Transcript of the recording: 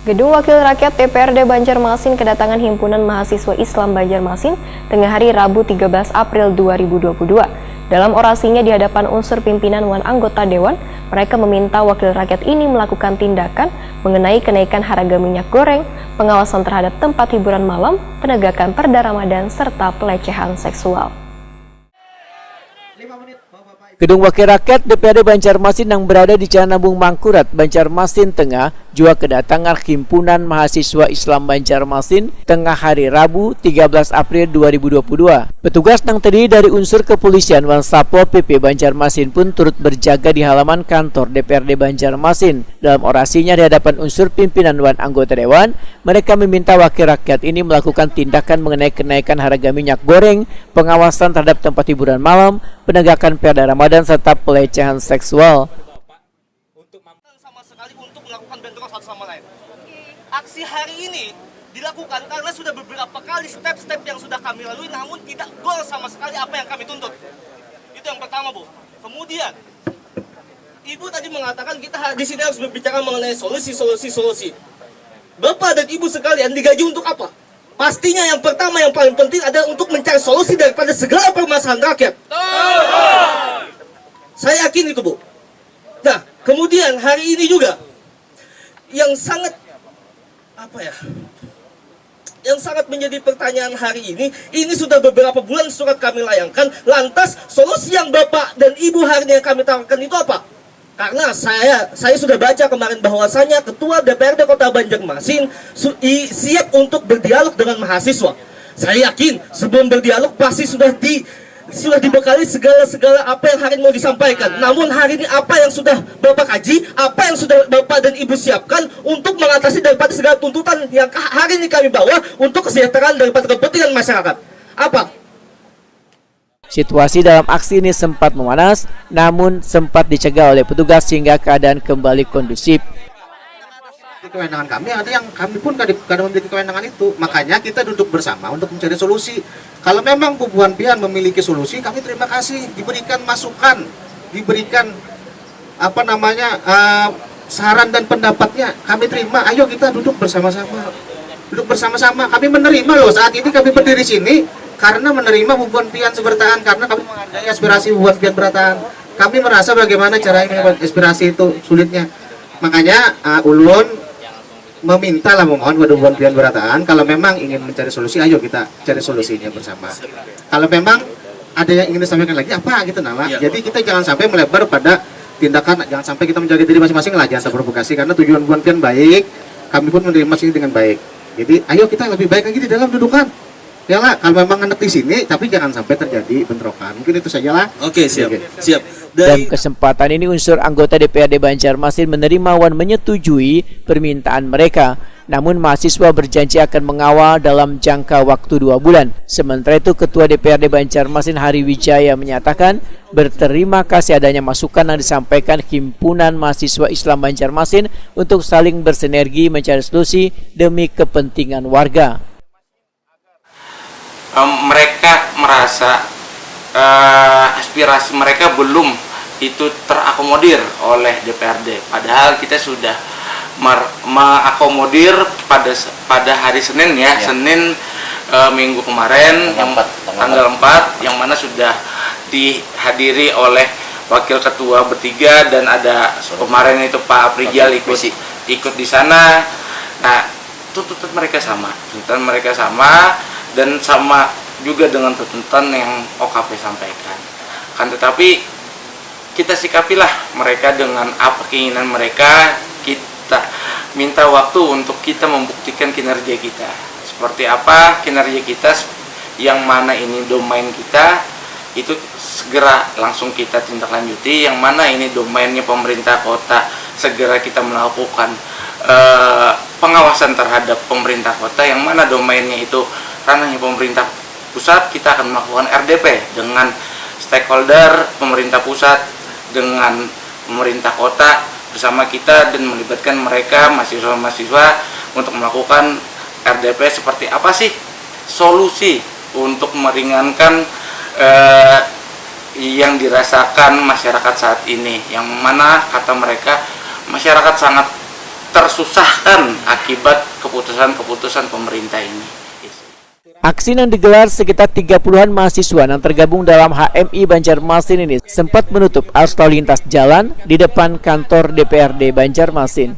Gedung Wakil Rakyat DPRD Banjarmasin kedatangan Himpunan Mahasiswa Islam Banjarmasin tengah hari Rabu 13 April 2022. Dalam orasinya di hadapan unsur pimpinan dan anggota Dewan, mereka meminta Wakil Rakyat ini melakukan tindakan mengenai kenaikan harga minyak goreng, pengawasan terhadap tempat hiburan malam, penegakan Perda Ramadan, serta pelecehan seksual. Gedung Wakil Rakyat DPRD Banjarmasin yang berada di Jalan Nabung Mangkurat, Banjarmasin Tengah, juga kedatangan Himpunan Mahasiswa Islam Banjarmasin tengah hari Rabu 13 April 2022. Petugas yang terdiri dari unsur kepolisian dan Satpol PP Banjarmasin pun turut berjaga di halaman kantor DPRD Banjarmasin. Dalam orasinya di hadapan unsur pimpinan dan anggota Dewan, mereka meminta Wakil Rakyat ini melakukan tindakan mengenai kenaikan harga minyak goreng, pengawasan terhadap tempat hiburan malam, penegakan Perda Ramadan, serta pelecehan seksual. Sama sekali untuk melakukan bentrok satu sama lain. Aksi hari ini dilakukan karena sudah beberapa kali step-step yang sudah kami lalui, namun tidak gol sama sekali apa yang kami tuntut. Itu yang pertama, Bu. Kemudian, Ibu tadi mengatakan kita di sini harus berbicara mengenai solusi. Bapak dan Ibu sekalian digaji untuk apa? Pastinya yang pertama yang paling penting adalah untuk mencari solusi daripada segala permasalahan rakyat. Saya yakin itu, Bu. Nah, kemudian hari ini juga yang sangat menjadi pertanyaan hari ini sudah beberapa bulan surat kami layangkan, lantas solusi yang Bapak dan Ibu hari ini yang kami tawarkan itu apa? Karena saya sudah baca kemarin bahwasanya Ketua DPRD Kota Banjarmasin siap untuk berdialog dengan mahasiswa. Saya yakin sebelum berdialog pasti sudah dibekali segala apa yang hari ini mau disampaikan. Namun hari ini apa yang sudah Bapak kaji, apa yang sudah Bapak dan Ibu siapkan untuk mengatasi daripada segala tuntutan yang hari ini kami bawa untuk kesejahteraan daripada kepentingan masyarakat. Apa? Situasi dalam aksi ini sempat memanas, namun sempat dicegah oleh petugas sehingga keadaan kembali kondusif. Kewenangan kami ada yang kami pun kadang memiliki kewenangan itu, makanya kita duduk bersama untuk mencari solusi. Kalau memang Bu Puan Pian memiliki solusi, kami terima kasih, diberikan masukan, diberikan saran dan pendapatnya, kami terima. Ayo kita duduk bersama-sama, kami menerima loh. Saat ini kami berdiri sini karena menerima Bu Puan Pian sebertaan, karena kami menghargai aspirasi Bu Puan Pian bertahan. Kami merasa bagaimana cara ini aspirasi itu sulitnya. Makanya Ulun memohon kepada Bu Puan Pian bertahan, kalau memang ingin mencari solusi, ayo kita cari solusinya bersama. Kalau memang ada yang ingin disampaikan lagi, apa gitu nama. Jadi kita jangan sampai melebar pada tindakan, jangan sampai kita menjaga diri masing-masing lah, jangan terprovokasi, karena tujuan Bu Puan Pian baik, kami pun menerima sini dengan baik. Jadi ayo kita lebih baik lagi di dalam dudukan. Ya lah, kalau memang anak di sini, tapi jangan sampai terjadi bentrokan. Mungkin itu saja lah. Oke, siap. Dalam kesempatan ini unsur anggota DPRD Banjarmasin menerima dan menyetujui permintaan mereka. Namun mahasiswa berjanji akan mengawal dalam jangka waktu 2 bulan. Sementara itu Ketua DPRD Banjarmasin Hari Wijaya menyatakan berterima kasih adanya masukan yang disampaikan Himpunan Mahasiswa Islam Banjarmasin untuk saling bersinergi mencari solusi demi kepentingan warga. Mereka merasa aspirasi mereka belum itu terakomodir oleh DPRD. Padahal kita sudah mengakomodir pada hari Senin Senin minggu kemarin tanggal 4 yang mana sudah dihadiri oleh wakil ketua bertiga dan ada kemarin itu Pak Aprijal ikut di sana. Nah, tuntutan mereka sama dan sama juga dengan tuntutan yang OKP sampaikan. Kan tetapi kita sikapilah mereka dengan apa keinginan mereka, kita minta waktu untuk kita membuktikan kinerja kita. Seperti apa kinerja kita, yang mana ini domain kita, itu segera langsung kita tindak lanjuti. Yang mana ini domainnya pemerintah kota, segera kita melakukan pengawasan terhadap pemerintah kota. Yang mana domainnya itu ranahnya pemerintah pusat, kita akan melakukan RDP dengan stakeholder pemerintah pusat dengan pemerintah kota bersama kita dan melibatkan mereka mahasiswa-mahasiswa untuk melakukan RDP seperti apa sih solusi untuk meringankan yang dirasakan masyarakat saat ini, yang mana kata mereka masyarakat sangat tersusahkan akibat keputusan-keputusan pemerintah ini. Aksi yang digelar sekitar 30-an mahasiswa yang tergabung dalam HMI Banjarmasin ini sempat menutup arus lalu lintas jalan di depan kantor DPRD Banjarmasin.